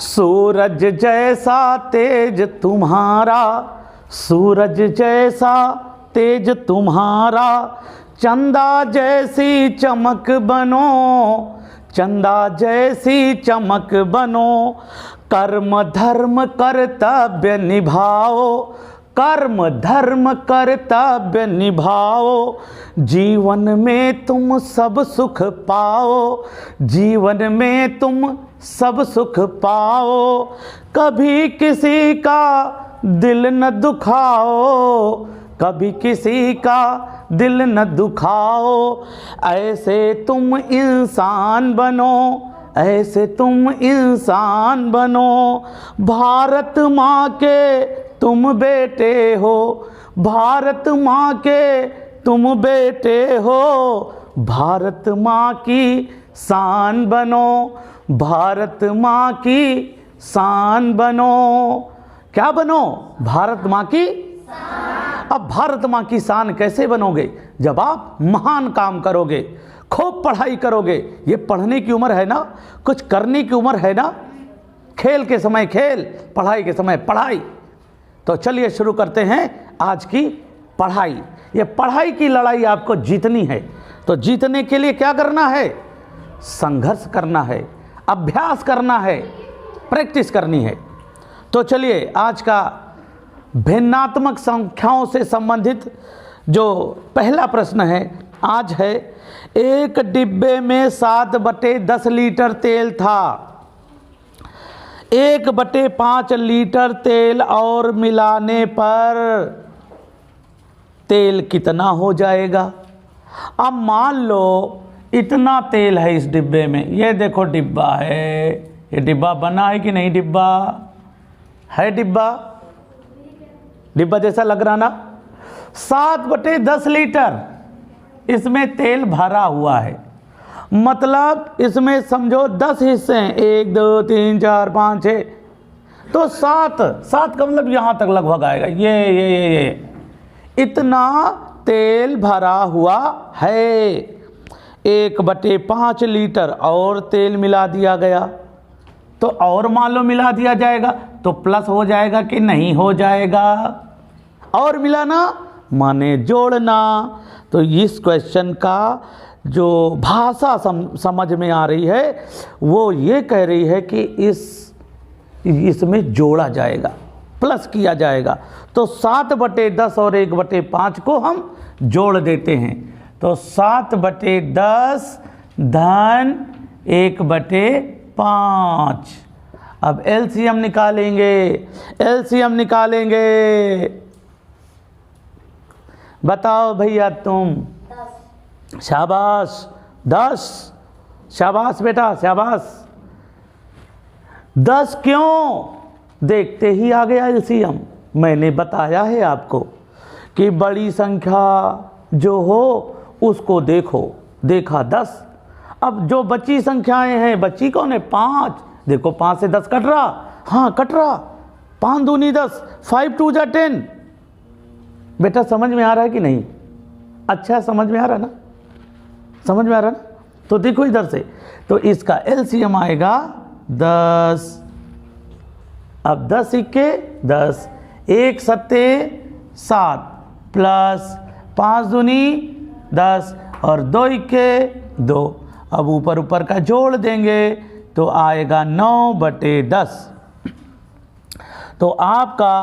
सूरज जैसा तेज तुम्हारा, सूरज जैसा तेज तुम्हारा, चंदा जैसी चमक बनो, चंदा जैसी चमक बनो। कर्म धर्म कर्तव्य निभाओ, कर्म धर्म कर्तव्य निभाओ। जीवन में तुम सब सुख पाओ, जीवन में तुम सब सुख पाओ। कभी किसी का दिल न दुखाओ, कभी किसी का दिल न दुखाओ। ऐसे तुम इंसान बनो, ऐसे तुम इंसान बनो। भारत माँ के तुम बेटे हो, भारत माँ के तुम बेटे हो। भारत माँ की शान बनो, भारत माँ की शान बनो। क्या बनो? भारत माँ की। अब भारत माँ की शान कैसे बनोगे? जब आप महान काम करोगे, खूब पढ़ाई करोगे। ये पढ़ने की उम्र है ना, कुछ करने की उम्र है ना। खेल के समय खेल, पढ़ाई के समय पढ़ाई। तो चलिए शुरू करते हैं आज की पढ़ाई। ये पढ़ाई की लड़ाई आपको जीतनी है। तो जीतने के लिए क्या करना है? संघर्ष करना है, अभ्यास करना है, प्रैक्टिस करनी है। तो चलिए आज का भिन्नात्मक संख्याओं से संबंधित जो पहला प्रश्न है आज है, एक डिब्बे में 7/10 लीटर तेल था। 1/5 लीटर तेल और मिलाने पर तेल कितना हो जाएगा? अब मान लो इतना तेल है इस डिब्बे में। ये देखो डिब्बा है, ये डिब्बा बना है कि नहीं? डिब्बा है, डिब्बा डिब्बा जैसा लग रहा ना। 7/10 लीटर इसमें तेल भरा हुआ है। मतलब इसमें समझो 10 हिस्से हैं, 1 2 3 4 5 6, तो 7 का मतलब यहाँ तक लगभग आएगा। ये इतना तेल भरा हुआ है। 1/5 लीटर और तेल मिला दिया गया। तो और मान लो मिला दिया जाएगा तो प्लस हो जाएगा कि नहीं हो जाएगा? और मिलाना माने जोड़ना। तो इस क्वेश्चन का जो भाषा समझ में आ रही है वो ये कह रही है कि इसमें जोड़ा जाएगा, प्लस किया जाएगा। तो 7/10 और 1/5 को हम जोड़ देते हैं। तो 7/10 धन 1/5। अब एलसीएम निकालेंगे, एलसीएम निकालेंगे। बताओ भैया तुम। 10। शाबाश 10, शाबाश बेटा शाबाश। 10 क्यों? देखते ही आ गया एलसीएम। मैंने बताया है आपको कि बड़ी संख्या जो हो उसको देखो। देखा 10। अब जो बची संख्याएं हैं, बची कौन है? 5। देखो 5 से 10 कट रहा। हाँ कट रहा। 5 दूनी 10, 5 2 जा 10। बेटा समझ में आ रहा है कि नहीं? अच्छा समझ में आ रहा ना? समझ में आ रहा ना? तो देखो इधर से, तो इसका एलसीएम आएगा 10। अब 10 इक्के 10, 1 सत्ते 7 प्लस 5 दूनी 10 और 2 इक्के 2। अब ऊपर ऊपर का जोड़ देंगे तो आएगा 9/10। तो आपका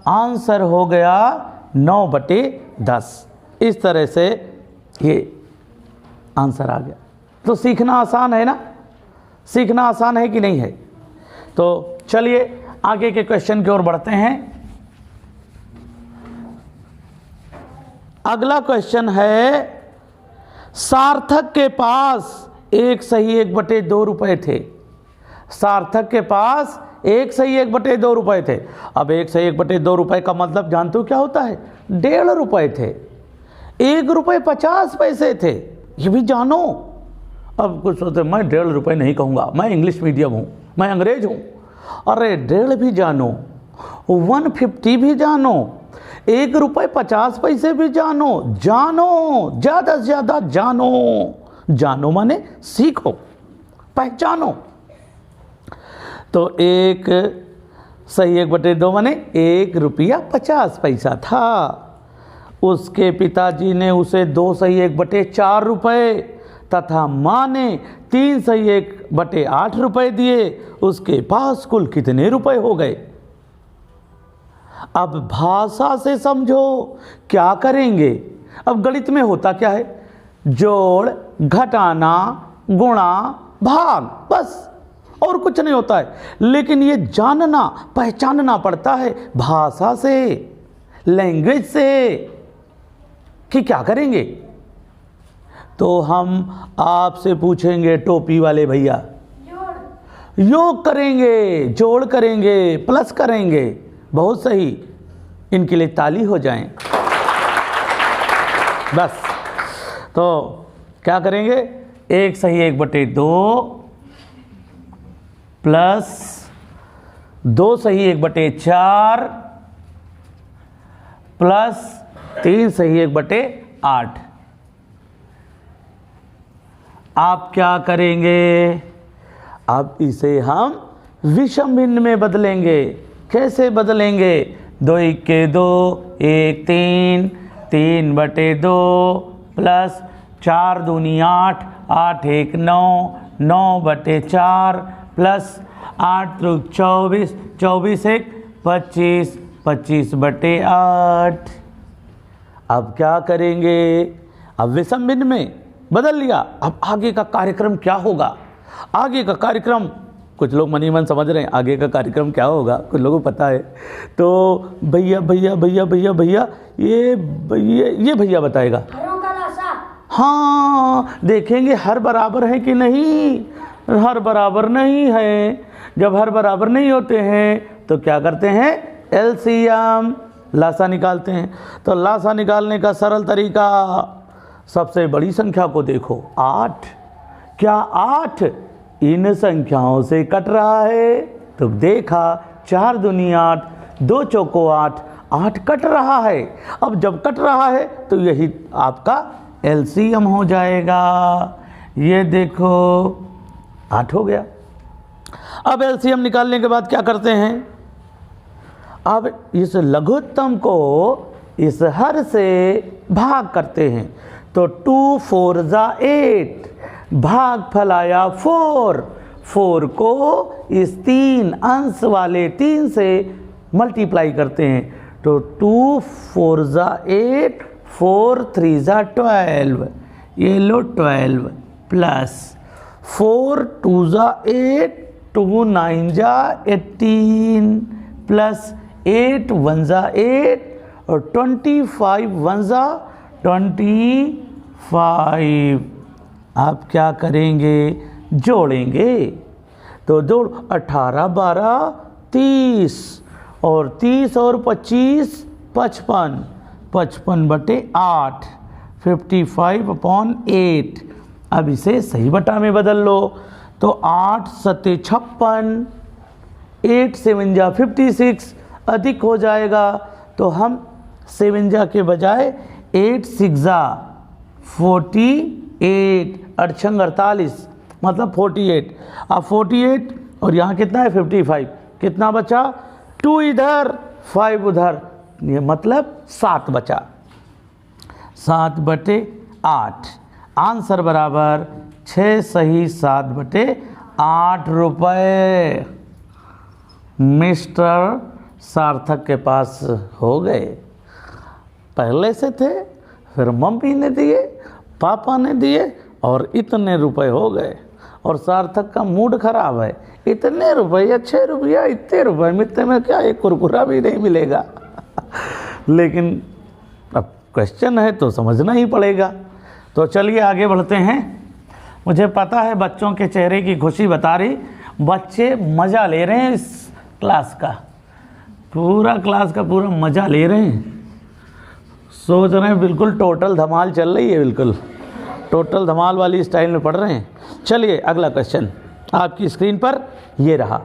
आंसर हो गया 9/10। इस तरह से ये आंसर आ गया। तो सीखना आसान है ना? सीखना आसान है कि नहीं है? तो चलिए आगे के क्वेश्चन की ओर बढ़ते हैं। अगला क्वेश्चन है, सार्थक के पास 1 सही 1/2 रुपए थे। सार्थक के पास 1 सही 1/2 रुपए थे। अब 1 सही 1/2 रुपए का मतलब जानते हो क्या होता है? 1.5 रुपए थे। 1 रुपये 50 पैसे थे, ये भी जानो। अब कुछ सोचते मैं 1.5 रुपये नहीं कहूँगा, मैं इंग्लिश मीडियम हूँ, मैं अंग्रेज हूँ। अरे 1.5 भी जानो, 150 भी जानो, 1 रुपये 50 पैसे भी जानो। जानो, ज़्यादा से ज़्यादा जानो। जानो माने सीखो, पहचानो। तो 1 सही 1/2 माने 1 रुपया 50 पैसा था। उसके पिताजी ने उसे 2 सही 1/4 रुपये तथा माँ ने 3 सही 1/8 रुपये दिए। उसके पास कुल कितने रुपए हो गए? अब भाषा से समझो क्या करेंगे। अब गणित में होता क्या है? जोड़, घटाना, गुणा, भाग, बस और कुछ नहीं होता है। लेकिन ये जानना पहचानना पड़ता है भाषा से, लैंग्वेज से कि क्या करेंगे। तो हम आपसे पूछेंगे टोपी वाले भैया, योग करेंगे, जोड़ करेंगे, प्लस करेंगे। बहुत सही, इनके लिए ताली हो जाएं। बस तो क्या करेंगे? 1 सही 1/2 प्लस 2 सही 1/4 प्लस 3 सही 1/8। आप क्या करेंगे? अब इसे हम विषम भिन्न में बदलेंगे। कैसे बदलेंगे? 2 1 2 1 3 3/2 प्लस 4 दूनी 8 8 1 9 9/4 प्लस 8 3 24 24 1 25 25/8। अब क्या करेंगे? अब विषम भिन्न में बदल लिया। अब आगे का कार्यक्रम क्या होगा? आगे का कार्यक्रम कुछ लोग मनी मन समझ रहे हैं आगे का कार्यक्रम क्या होगा, कुछ लोगों को पता है। तो भैया भैया भैया भैया भैया ये भैया बताएगा। हाँ, देखेंगे हर बराबर है कि नहीं। हर बराबर नहीं है। जब हर बराबर नहीं होते हैं तो क्या करते हैं? एलसीएम, लासा निकालते हैं। तो लासा निकालने का सरल तरीका, सबसे बड़ी संख्या को देखो 8। क्या 8 इन संख्याओं से कट रहा है? तो देखा 4 दूनी 8 2 चौको 8 8 कट रहा है। अब जब कट रहा है तो यही आपका एलसीएम हो जाएगा। ये देखो 8 हो गया। अब एलसीएम निकालने के बाद क्या करते हैं? अब इस लघुत्तम को इस हर से भाग करते हैं। तो 2 4 8 भाग फलाया 4। 4 को इस 3 अंश वाले 3 से मल्टीप्लाई करते हैं। तो 2 4 8 4 3 12, ये लो 12 प्लस 4 2 8 2 9 18 प्लस 8 1 8 और 25 1 25। आप क्या करेंगे? जोड़ेंगे। तो जोड़ 18 12 30 और 30 और 25 55 55/8 55/8। अब इसे सही बटा में बदल लो। तो 8 7 56 8 7 56 अधिक हो जाएगा। तो हम 7 के बजाय 8 6 48 8 48 मतलब 48। अब 48 और यहाँ कितना है? 55। कितना बचा? 2 इधर 5 उधर, ये मतलब 7 बचा। 7/8। आंसर बराबर 6 सही 7/8 रुपये मिस्टर सार्थक के पास हो गए। पहले से थे, फिर मम्मी ने दिए, पापा ने दिए और इतने रुपए हो गए। और सार्थक का मूड खराब है। इतने रुपये, 6 रुपया, इतने रुपये मिलते में क्या एक कुरकुरा भी नहीं मिलेगा। लेकिन अब क्वेश्चन है तो समझना ही पड़ेगा। तो चलिए आगे बढ़ते हैं। मुझे पता है बच्चों के चेहरे की खुशी बता रही, बच्चे मज़ा ले रहे हैं इस क्लास का, पूरा क्लास का पूरा मज़ा ले रहे हैं। सोच रहे हैं बिल्कुल टोटल धमाल चल रही है, बिल्कुल टोटल धमाल वाली स्टाइल में पढ़ रहे हैं। चलिए अगला क्वेश्चन आपकी स्क्रीन पर ये रहा।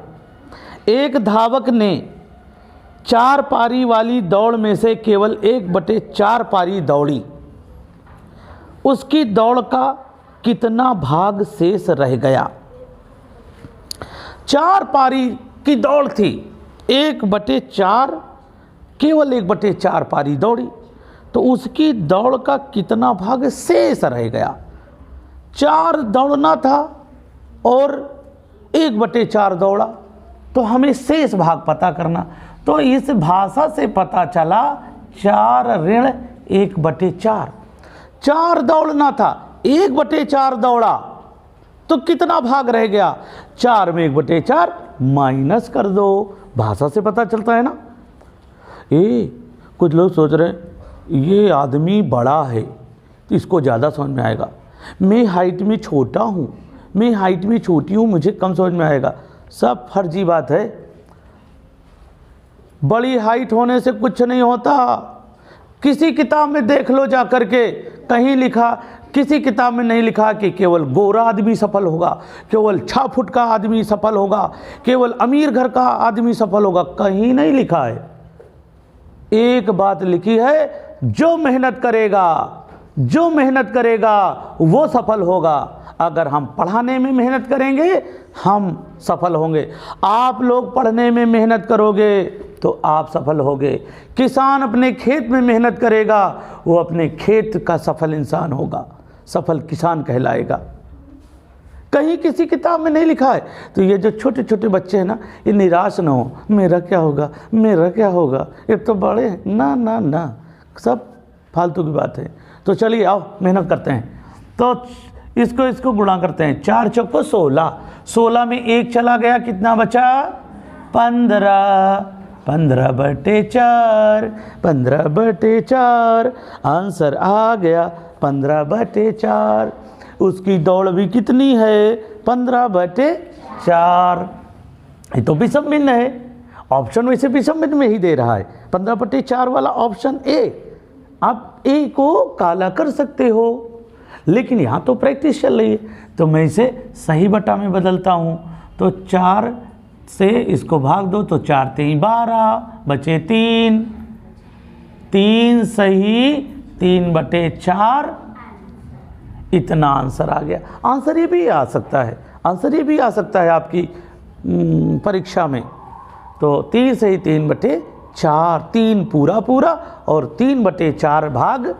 एक धावक ने 4 पारी वाली दौड़ में से केवल 1/4 पारी दौड़ी। उसकी दौड़ का कितना भाग शेष रह गया? 4 पारी की दौड़ थी, 1/4, केवल 1/4 पारी दौड़ी, तो उसकी दौड़ का कितना भाग शेष रह गया। 4 दौड़ना था और 1/4 दौड़ा, तो हमें शेष भाग पता करना। तो इस भाषा से पता चला 4 ऋण 1/4। 4 दौड़ना था, 1/4 दौड़ा, तो कितना भाग रह गया? 4 में 1/4 माइनस कर दो। भाषा से पता चलता है ना। कुछ लोग सोच रहे हैं ये आदमी बड़ा है तो इसको ज़्यादा समझ में आएगा, मैं हाइट में छोटा हूँ, मैं हाइट में छोटी हूँ, मुझे कम समझ में आएगा। सब फर्जी बात है। बड़ी हाइट होने से कुछ नहीं होता। किसी किताब में देख लो जा करके, कहीं लिखा, किसी किताब में नहीं लिखा कि केवल गोरा आदमी सफल होगा, केवल 6 फुट का आदमी सफल होगा, केवल अमीर घर का आदमी सफल होगा, कहीं नहीं लिखा है। एक बात लिखी है, जो मेहनत करेगा, जो मेहनत करेगा वो सफल होगा। अगर हम पढ़ाने में मेहनत करेंगे हम सफल होंगे। आप लोग पढ़ने में मेहनत करोगे तो आप सफल होगे। किसान अपने खेत में मेहनत करेगा, वो अपने खेत का सफल इंसान होगा, सफल किसान कहलाएगा। कहीं किसी किताब में नहीं लिखा है। तो ये जो छोटे छोटे बच्चे हैं ना, ये निराश ना हो, मेरा क्या होगा, मेरा क्या होगा, ये तो बड़े हैं। ना ना ना, सब फालतू की बात है। तो चलिए आओ मेहनत करते हैं। तो इसको गुणा करते हैं। 4 चौको 16, 16 में 1 चला गया, कितना बचा? 15, 15/4, 15/4 आंसर आ गया 15/4। उसकी दौड़ भी कितनी है? 15/4। ये तो विषम भिन्न है, ऑप्शन वैसे विषम भिन्न में ही दे रहा है। 15/4 वाला ऑप्शन ए। आप ए को काला कर सकते हो, लेकिन यहाँ तो प्रैक्टिस चल रही है, तो मैं इसे सही बटा में बदलता हूँ। तो 4 से इसको भाग दो, तो 4 3 12, बचे 3, 3 सही 3/4, इतना आंसर आ गया। आंसर ये भी आ सकता है, आंसर ये भी आ सकता है आपकी परीक्षा में। तो 3 सही 3/4, 3 पूरा पूरा और 3/4 भाग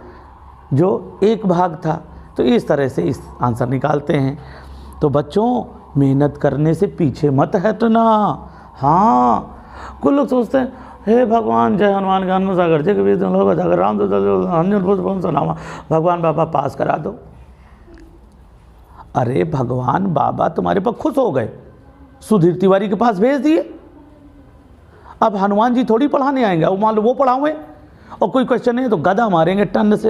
जो 1 भाग था। तो इस तरह से इस आंसर निकालते हैं। तो बच्चों मेहनत करने से पीछे मत हटना। हाँ, कुछ लोग सोचते हैं हे भगवान जय हनुमान ज्ञान सागर जय कबीर लोग जागर राम नामा, भगवान बाबा पास करा दो। अरे भगवान बाबा तुम्हारे पर खुश हो गए, सुधीर तिवारी के पास भेज दिए। अब हनुमान जी थोड़ी पढ़ाने आएंगे, अब मान लो वो पढ़ाओगे और कोई क्वेश्चन नहीं है तो गदा मारेंगे टन से।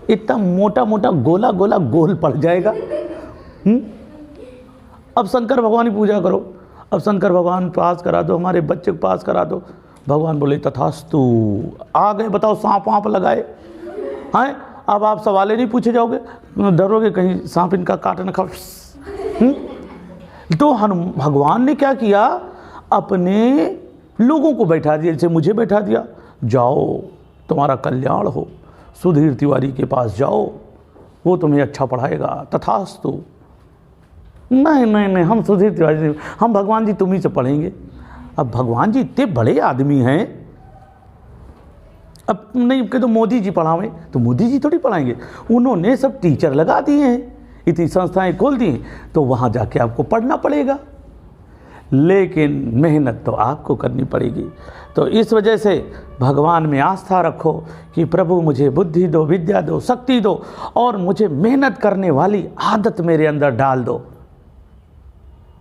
इतना मोटा मोटा गोला गोला गोल पड़ जाएगा। अब शंकर भगवान की पूजा करो, अब शंकर भगवान पास करा दो, हमारे बच्चे को पास करा दो। भगवान बोले तथास्तु। आ गए, बताओ सांप वाँप लगाए हैं। अब आप सवाल नहीं पूछे जाओगे, डरोगे कहीं सांप इनका काट न खा। तो भगवान ने क्या किया, अपने लोगों को बैठा दिया, जैसे मुझे बैठा दिया, जाओ तुम्हारा कल्याण हो, सुधीर तिवारी के पास जाओ, वो तुम्हें अच्छा पढ़ाएगा, तथास्तु। नहीं नहीं नहीं, हम सुधीर तिवारी, हम भगवान जी तुम ही से पढ़ेंगे। अब भगवान जी इतने बड़े आदमी हैं, अब नहीं कह तो मोदी जी पढ़ावें, तो मोदी जी थोड़ी पढ़ाएंगे। उन्होंने सब टीचर लगा दिए हैं, इतनी संस्थाएं खोल दी हैं, तो वहाँ जाके आपको पढ़ना पड़ेगा, लेकिन मेहनत तो आपको करनी पड़ेगी। तो इस वजह से भगवान में आस्था रखो कि प्रभु मुझे बुद्धि दो, विद्या दो, शक्ति दो और मुझे मेहनत करने वाली आदत मेरे अंदर डाल दो।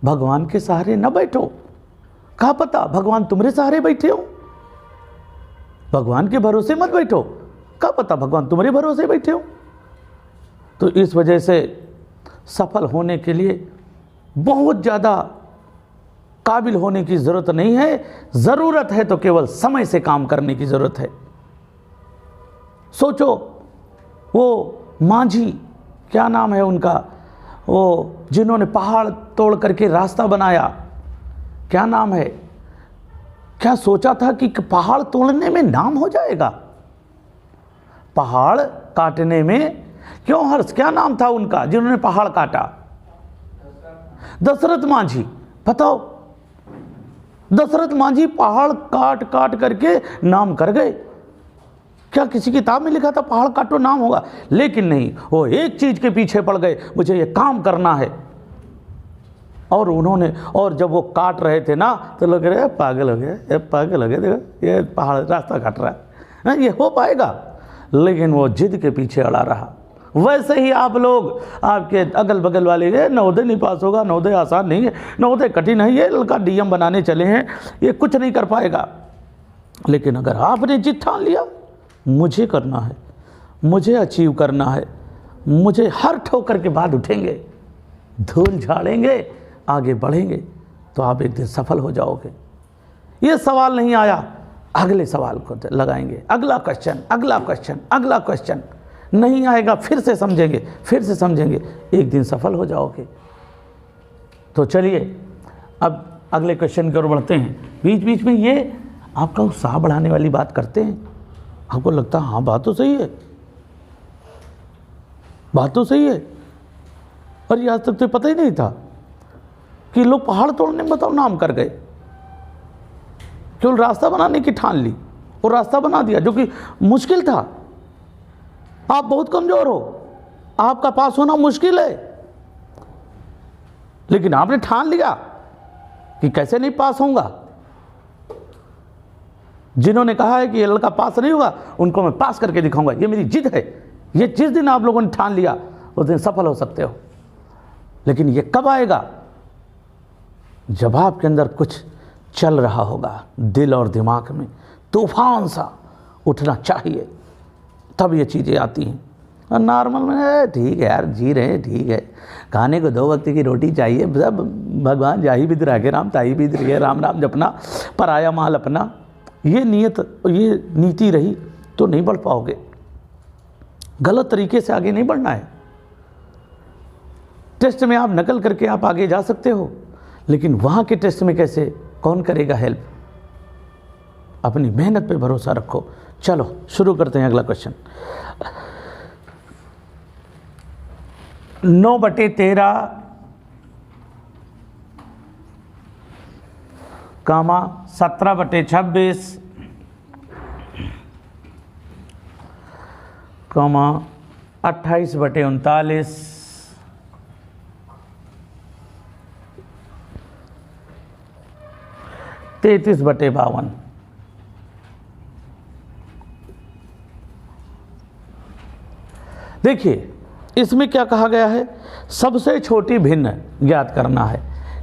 भगवान के सहारे न बैठो, क्या पता भगवान तुम्हारे सहारे बैठे हो। भगवान के भरोसे मत बैठो, क्या पता भगवान तुम्हारे भरोसे बैठे हो। तो इस वजह से सफल होने के लिए बहुत ज़्यादा काबिल होने की ज़रूरत नहीं है, ज़रूरत है तो केवल समय से काम करने की ज़रूरत है। सोचो वो मांझी, क्या नाम है उनका, वो जिन्होंने पहाड़ तोड़ करके रास्ता बनाया, क्या नाम है, क्या सोचा था कि पहाड़ तोड़ने में नाम हो जाएगा, पहाड़ काटने में। क्यों हर्ष, क्या नाम था उनका जिन्होंने पहाड़ काटा? दशरथ मांझी, बताओ, दशरथ मांझी पहाड़ काट काट करके नाम कर गए। क्या किसी किताब में लिखा था पहाड़ काटो नाम होगा? लेकिन नहीं, वो एक चीज के पीछे पड़ गए, मुझे ये काम करना है। और उन्होंने, और जब वो काट रहे थे ना तो लोग कह रहे पागल हो गया, ये पागल हो गया, देखो ये पहाड़ रास्ता काट रहा है, ये हो पाएगा? लेकिन वो जिद के पीछे अड़ा रहा। वैसे ही आप लोग, आपके अगल बगल वाले, ये नवोदय नहीं पास होगा, नवोदय आसान नहीं है, नवोदय कठिन है, ये लड़का डीएम बनाने चले हैं, ये कुछ नहीं कर पाएगा। लेकिन अगर आपने जिद ठान लिया, मुझे करना है, मुझे अचीव करना है, मुझे हर ठोकर के बाद उठेंगे, धूल झाड़ेंगे, आगे बढ़ेंगे, तो आप एक दिन सफल हो जाओगे। ये सवाल नहीं आया, अगले सवाल को लगाएंगे, अगला क्वेश्चन, अगला क्वेश्चन, अगला क्वेश्चन। नहीं आएगा फिर से समझेंगे, फिर से समझेंगे, एक दिन सफल हो जाओगे। तो चलिए अब अगले क्वेश्चन की ओर बढ़ते हैं। बीच बीच में ये आपका उत्साह बढ़ाने वाली बात करते हैं, आपको लगता है हाँ बात तो सही है, बात तो सही है। और ये आज तक तो पता ही नहीं था कि लोग पहाड़ तोड़ने में, बताओ, नाम कर गए। केवल रास्ता बनाने की ठान ली और रास्ता बना दिया, जो कि मुश्किल था। आप बहुत कमजोर हो, आपका पास होना मुश्किल है, लेकिन आपने ठान लिया कि कैसे नहीं पास होऊंगा। जिन्होंने कहा है कि ये लड़का पास नहीं होगा, उनको मैं पास करके दिखाऊंगा, ये मेरी जिद है। ये जिस दिन आप लोगों ने ठान लिया, उस दिन सफल हो सकते हो। लेकिन ये कब आएगा? जब आपके अंदर कुछ चल रहा होगा, दिल और दिमाग में तूफान सा उठना चाहिए, तब ये चीज़ें आती हैं। और नॉर्मल में ठीक है यार, जी रहे हैं, ठीक है, खाने को 2 वक्त की रोटी चाहिए, सब भगवान जाही बिद राखे राम ताही बिद रहे, राम राम जपना, पराया माल अपना, ये नियत, ये नीति रही तो नहीं बढ़ पाओगे। गलत तरीके से आगे नहीं बढ़ना है। टेस्ट में आप नकल करके आप आगे जा सकते हो, लेकिन वहाँ के टेस्ट में कैसे, कौन करेगा हेल्प? अपनी मेहनत पे भरोसा रखो। चलो शुरू करते हैं अगला क्वेश्चन। 9/13 कामा 17/26 कामा 28/39 33/52। देखिए इसमें क्या कहा गया है, सबसे छोटी भिन्न ज्ञात करना है।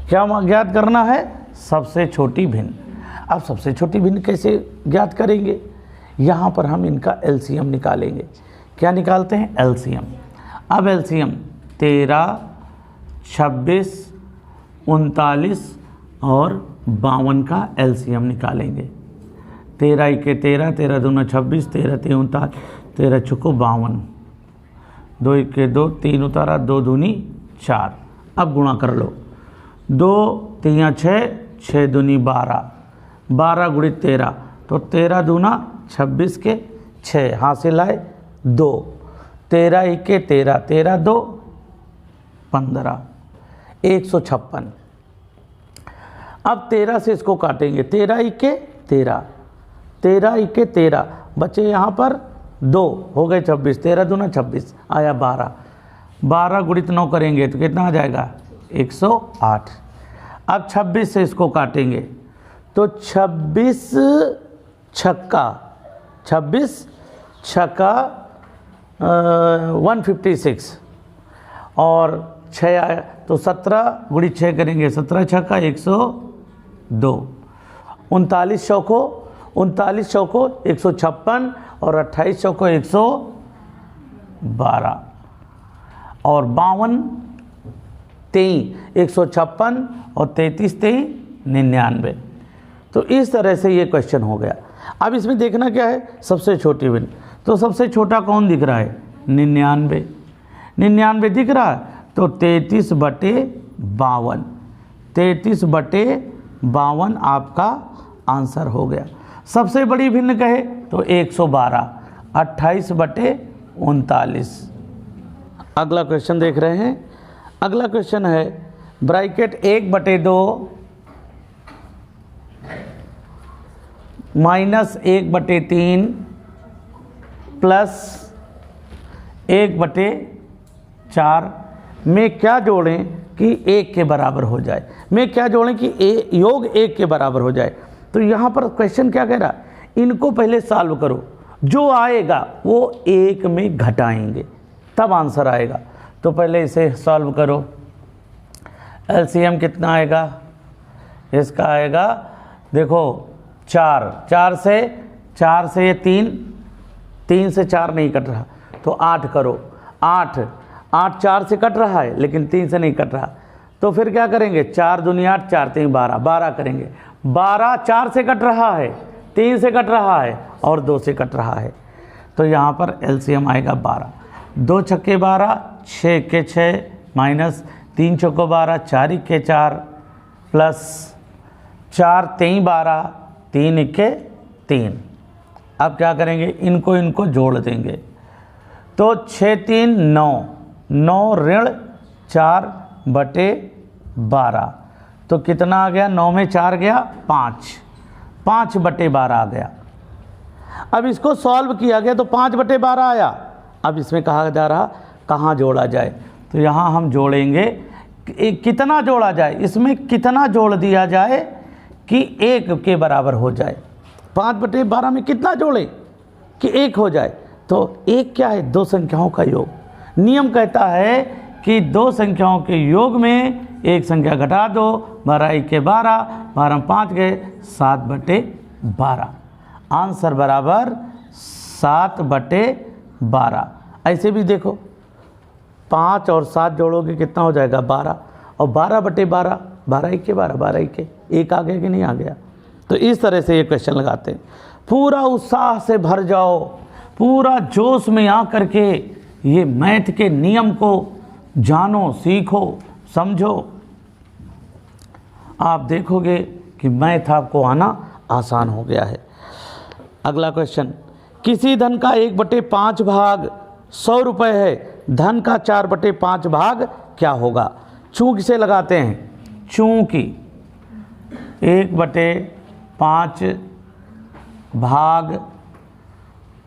क्या ज्ञात करना है? सबसे छोटी भिन्न। अब सबसे छोटी भिन्न कैसे ज्ञात करेंगे? यहाँ पर हम इनका एलसीएम निकालेंगे। क्या निकालते हैं? एलसीएम। अब एलसीएम 13, 26, 39 और 52 का एलसीएम निकालेंगे। 13 × 13, 13 दूना 26, 13 × 39, 13 चुको 52, 2 × 2, 3 उतारा, 2 दूनी 4। अब गुणा कर लो, 2 × 6, 6 दूनी 12, 12 × 13, तो 13 दूना 26 के 6, हासिल आए 2, 13 × 13, 13 2 15, 156। अब 13 से इसको काटेंगे, 13 × 13, 13 × 13, बचे यहाँ पर 2, हो गए 26, 13 दूना 26, आया 12, 12 × 9 करेंगे तो कितना आ जाएगा? 108। अब 26 से इसको काटेंगे तो 26 छक्का 156 और 6 आया तो 17 × 6 करेंगे, 17 छक्का 102, 39 चौको 156 और 28 चौको 112 और 52 23 156 और 33 23 99। तो इस तरह से ये क्वेश्चन हो गया। अब इसमें देखना क्या है? सबसे छोटी भिन्न। तो सबसे छोटा कौन दिख रहा है? 99। 99 दिख रहा है तो 33/52, 33/52 आपका आंसर हो गया। सबसे बड़ी भिन्न कहे तो 112, 28/39। अगला क्वेश्चन देख रहे हैं। अगला क्वेश्चन है ब्रैकेट 1/2 माइनस 1/3 प्लस 1/4 में क्या जोड़ें कि 1 के बराबर हो जाए, में क्या जोड़ें कि योग 1 के बराबर हो जाए। तो यहाँ पर क्वेश्चन क्या कह रहा है, इनको पहले सॉल्व करो, जो आएगा वो 1 में घटाएंगे तब आंसर आएगा। तो पहले इसे सॉल्व करो। एलसीएम कितना आएगा, इसका आएगा देखो 4 से ये 3 से 4 नहीं कट रहा तो 8 करो। 8 4 से कट रहा है लेकिन 3 से नहीं कट रहा, तो फिर क्या करेंगे, 4 दूनी 8, 4 3 12 करेंगे। 12 4 से कट रहा है, 3 से कट रहा है और 2 से कट रहा है, तो यहाँ पर एलसीएम आएगा 12। 2 छक्के 12, 6 के 6 माइनस 3 चौको 12, 4 इक्के 4 प्लस 4 3 12, 3 इक्के 3। अब क्या करेंगे, इनको जोड़ देंगे तो 6 3 9 ऋण 4/12, तो कितना आ गया, 9 में 4 गया 5/12 आ गया। अब इसको सॉल्व किया गया तो 5/12 आया। अब इसमें कहा जा रहा कहाँ जोड़ा जाए, तो यहाँ हम जोड़ेंगे कितना जोड़ा जाए, इसमें कितना जोड़ दिया जाए कि 1 के बराबर हो जाए। 5/12 में कितना जोड़े कि 1 हो जाए, तो 1 क्या है, 2 संख्याओं का योग। नियम कहता है कि 2 संख्याओं के योग में एक संख्या घटा दो, 12 1 12, 12 5 गए 7/12, आंसर बराबर 7/12। ऐसे भी देखो 5 और 7 जोड़ोगे कितना हो जाएगा 12, और 12/12, 12 1 12, 12 1 आ गया कि नहीं आ गया। तो इस तरह से ये क्वेश्चन लगाते हैं। पूरा उत्साह से भर जाओ, पूरा जोश में आ करके ये मैथ के नियम को जानो, सीखो, समझो। आप देखोगे कि मैथ आपको आना आसान हो गया है। अगला क्वेश्चन, किसी धन का 1/5 भाग 100 रुपये है, धन का 4/5 भाग क्या होगा। चूंकि से लगाते हैं, चूंकि 1/5 भाग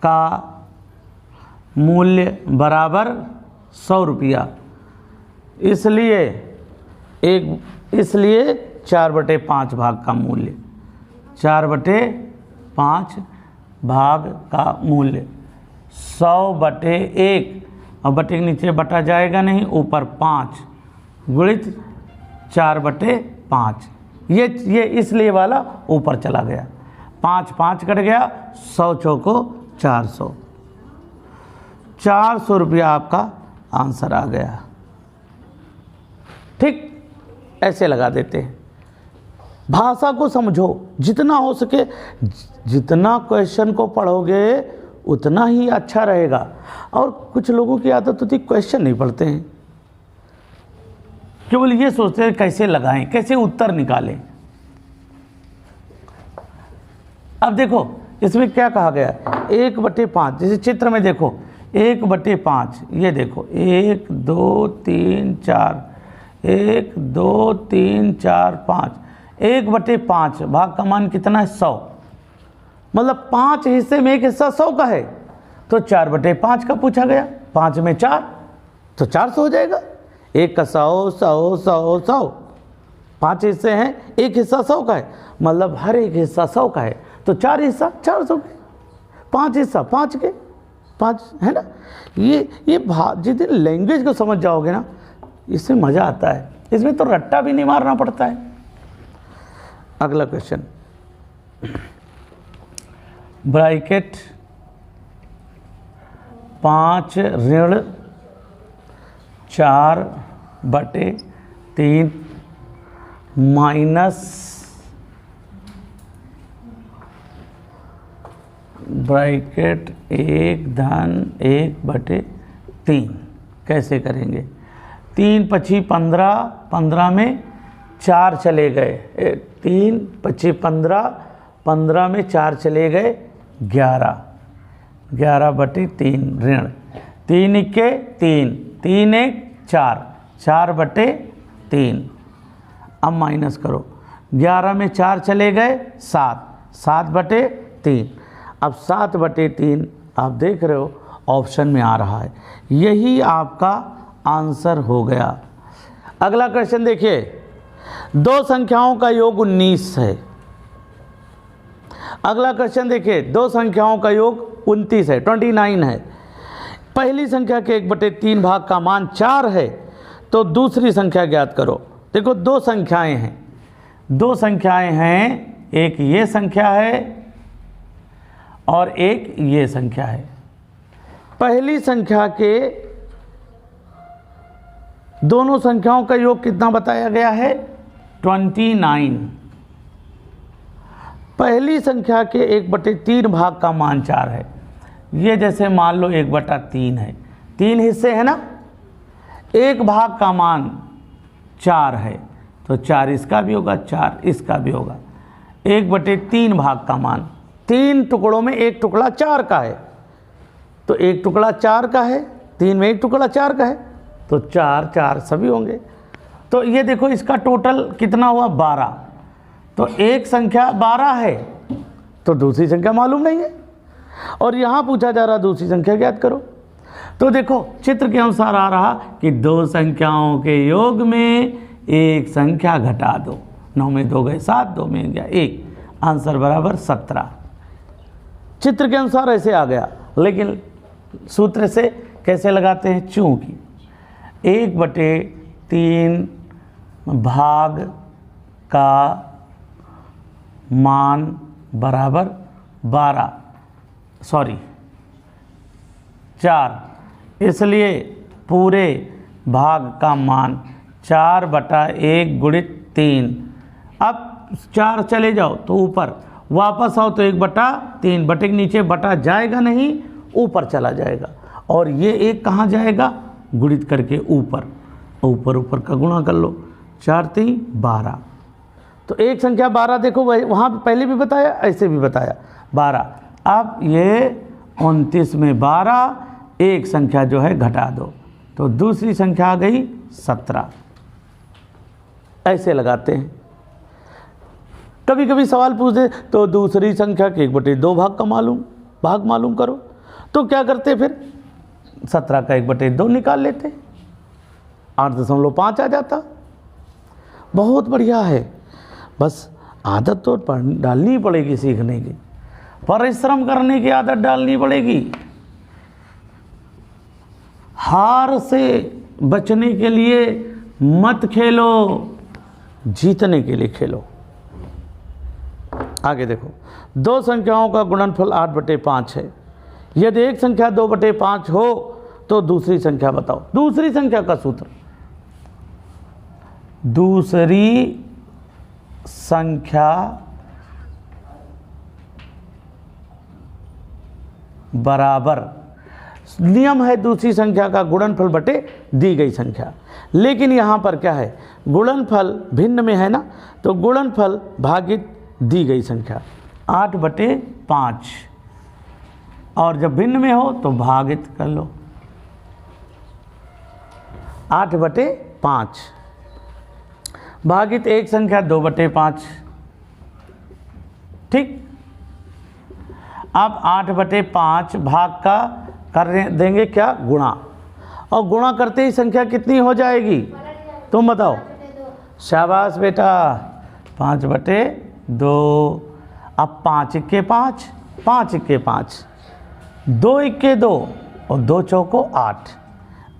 का मूल्य बराबर 100 रुपया, इसलिए 4/5 भाग का मूल्य, 4/5 भाग का मूल्य 100/1, और बटे के नीचे बटा जाएगा नहीं, ऊपर 5 गुणित 4/5, ये इसलिए वाला ऊपर चला गया, 5 5 कट गया, 100 चौको 400, 400 रुपया आपका आंसर आ गया। ठीक, ऐसे लगा देते हैं। भाषा को समझो जितना हो सके, जितना क्वेश्चन को पढ़ोगे उतना ही अच्छा रहेगा। और कुछ लोगों की आदत होती है क्वेश्चन नहीं पढ़ते हैं, केवल ये सोचते हैं कैसे लगाएं, कैसे उत्तर निकालें। अब देखो इसमें क्या कहा गया, 1/5, जैसे चित्र में देखो 1/5, ये देखो 1 2 3 4, 1 2 3 4 5, 1/5 भाग का मान कितना है 100, मतलब 5 हिस्से में एक हिस्सा 100 का है, तो 4/5 का पूछा गया, 5 में 4 तो 400 हो जाएगा। 1 का 100 100 100 100, 5 हिस्से हैं, एक हिस्सा 100 का है, मतलब हर एक हिस्सा 100 का है, तो 4 हिस्सा 400 के, 5 हिस्सा 5 के 5, है ना। ये जिस दिन लैंग्वेज को समझ जाओगे ना, इसमें मज़ा आता है, इसमें तो रट्टा भी नहीं मारना पड़ता है। अगला क्वेश्चन, ब्रैकेट 5 ऋण 4/3 माइनस ब्रैकेट 1 धन 1/3 कैसे करेंगे। 3 5 15, 15 में 4 चले गए, 3 5 15, 15 में 4 चले गए 11, 11/3 ऋण 3 1 3, 3 1 4, 4/3 अब माइनस करो, 11 में 4 चले गए 7, 7/3। अब 7/3 आप देख रहे हो ऑप्शन में आ रहा है, यही आपका आंसर हो गया। अगला क्वेश्चन देखिए, दो संख्याओं का योग 19 है। अगला क्वेश्चन देखिए, दो संख्याओं का योग 29 है, 29 है। पहली संख्या के 1/3 भाग का मान 4 है, तो दूसरी संख्या ज्ञात करो। देखो दो संख्याएं हैं, दो संख्याएं हैं, एक ये संख्या है और एक ये संख्या है। पहली संख्या के दोनों संख्याओं का योग कितना बताया गया है? 29। पहली संख्या के 1/3 भाग का मान 4 है। ये जैसे मान लो 1/3 है, 3 हिस्से हैं ना, एक भाग का मान 4 है, तो 4 इसका भी होगा, 4 इसका भी होगा। 1/3 भाग का मान, 3 टुकड़ों में एक टुकड़ा 4 का है, तो एक टुकड़ा 4 का है, 3 में एक टुकड़ा 4 का है, तो 4 4 सभी होंगे। तो ये देखो इसका टोटल कितना हुआ? 12। तो एक संख्या 12 है, तो दूसरी संख्या मालूम नहीं है, और यहाँ पूछा जा रहा दूसरी संख्या ज्ञात करो। तो देखो चित्र के अनुसार आ रहा कि दो संख्याओं के योग में एक संख्या घटा दो। 9 में 2 गए 7, 2 में गया 1, आंसर बराबर 17। चित्र के अनुसार ऐसे आ गया, लेकिन सूत्र से कैसे लगाते हैं? चूंकि 1/3 भाग का मान बराबर 4, इसलिए पूरे भाग का मान 4/1 गुणित 3। अब 4 चले जाओ तो ऊपर, वापस आओ तो 1/3, बटे के नीचे बटा जाएगा नहीं, ऊपर चला जाएगा, और ये एक कहाँ जाएगा? गुणित करके ऊपर, ऊपर का गुणा कर लो, 4 3 12। तो एक संख्या 12, देखो वहाँ पहले भी बताया, ऐसे भी बताया 12। अब ये 29 में 12, एक संख्या जो है घटा दो, तो दूसरी संख्या आ गई 17। ऐसे लगाते हैं। कभी कभी सवाल पूछ दे तो दूसरी संख्या के 1/2 भाग मालूम करो, तो क्या करते फिर? 17 का 1/2 निकाल लेते, 8.5 आ जाता। बहुत बढ़िया है, बस आदत तो डालनी पड़ेगी सीखने की, परिश्रम करने की आदत डालनी पड़ेगी। हार से बचने के लिए मत खेलो, जीतने के लिए खेलो। आगे देखो, दो संख्याओं का गुणनफल 8/5 है। यदि एक संख्या 2/5 हो तो दूसरी संख्या बताओ। दूसरी संख्या का सूत्र, दूसरी संख्या बराबर, नियम है दूसरी संख्या का गुणनफल बटे दी गई संख्या, लेकिन यहाँ पर क्या है? गुणनफल भिन्न में है ना, तो गुणनफल भागित दी गई संख्या 8/5, और जब भिन्न में हो तो भागित कर लो 8/5, भागित एक संख्या 2/5। ठीक, अब 8/5 भाग का कर देंगे क्या? गुणा, और गुणा करते ही संख्या कितनी हो जाएगी? तुम बताओ। शाबाश बेटा, 5/2। अब 5 1 5, 5 1 5, 2 1 2 और 2 चौको 8,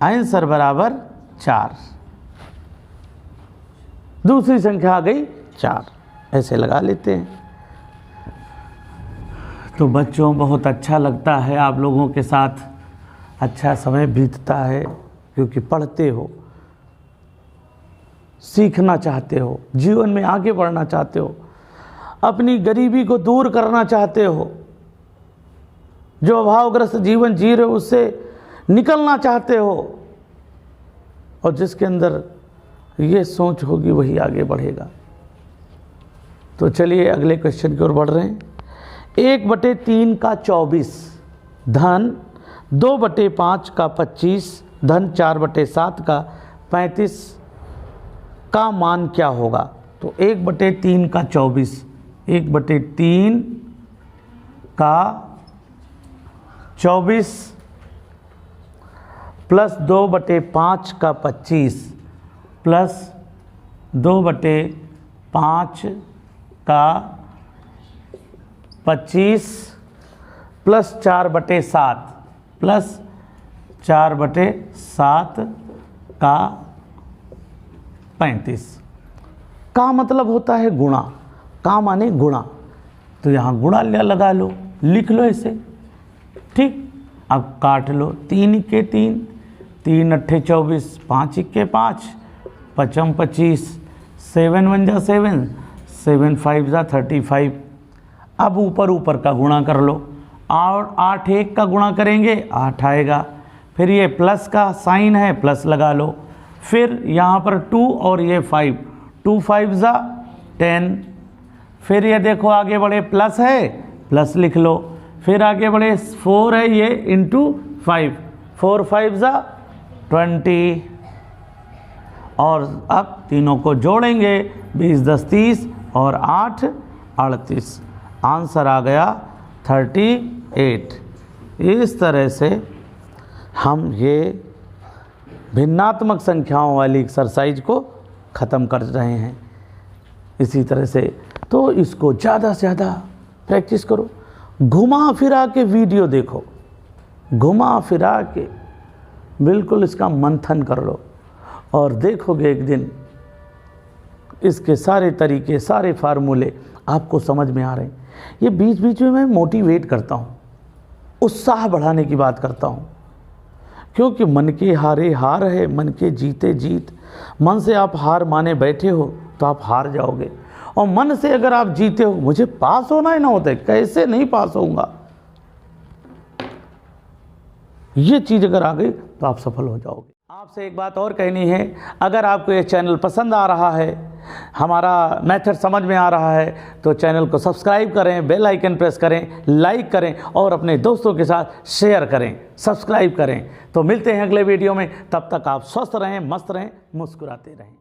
आंसर बराबर 4। दूसरी संख्या आ गई 4, ऐसे लगा लेते हैं। तो बच्चों बहुत अच्छा लगता है आप लोगों के साथ, अच्छा समय बीतता है, क्योंकि पढ़ते हो, सीखना चाहते हो, जीवन में आगे बढ़ना चाहते हो, अपनी गरीबी को दूर करना चाहते हो, जो अभावग्रस्त जीवन जी रहे हो उससे निकलना चाहते हो, और जिसके अंदर ये सोच होगी वही आगे बढ़ेगा। तो चलिए अगले क्वेश्चन की ओर बढ़ रहे हैं। 1/3 का 24 धन 2/5 का 25 धन 4/7 का 35 का मान क्या होगा? तो 1/3 का 24, 1/3 का 24 प्लस 2/5 का 25 प्लस 2/5 का 25 प्लस 4/7 प्लस 4/7 का 35। का मतलब होता है गुणा, का माने गुणा, तो यहाँ गुणा लगा लो, लिख लो इसे, ठीक। अब काट लो, 3 × 3, 3 × 8 24, 5 × 5, 5 25, 7 1 जा 7, 7 5 जा 35। अब ऊपर ऊपर का गुणा कर लो, और 8 1 का गुणा करेंगे 8 आएगा, फिर ये प्लस का साइन है, प्लस लगा लो, फिर यहाँ पर 2 और ये 5, 2 5 जा 10, फिर ये देखो आगे बढ़े प्लस है, प्लस लिख लो, फिर आगे बढ़े 4 है ये इंटू 5, 4 5 जा 20, और अब तीनों को जोड़ेंगे, 20 10 30 और 8 38, आंसर आ गया 38। इस तरह से हम ये भिन्नात्मक संख्याओं वाली एक्सरसाइज को ख़त्म कर रहे हैं। इसी तरह से तो इसको ज़्यादा से ज़्यादा प्रैक्टिस करो, घुमा फिरा के वीडियो देखो, घुमा फिरा के बिल्कुल इसका मंथन कर लो, और देखोगे एक दिन इसके सारे तरीके, सारे फार्मूले आपको समझ में आ रहे हैं। ये बीच बीच में मैं मोटिवेट करता हूँ, उत्साह बढ़ाने की बात करता हूँ, क्योंकि मन के हारे हार है, मन के जीते जीत। मन से आप हार माने बैठे हो तो आप हार जाओगे, और मन से अगर आप जीते हो, मुझे पास होना ही ना होता है, कैसे नहीं पास होऊंगा, ये चीज़ अगर आ गई तो आप सफल हो जाओगे। आपसे एक बात और कहनी है, अगर आपको ये चैनल पसंद आ रहा है, हमारा मेथड समझ में आ रहा है, तो चैनल को सब्सक्राइब करें, बेल आइकन प्रेस करें, लाइक करें और अपने दोस्तों के साथ शेयर करें, सब्सक्राइब करें। तो मिलते हैं अगले वीडियो में, तब तक आप स्वस्थ रहें, मस्त रहें, मुस्कुराते रहें।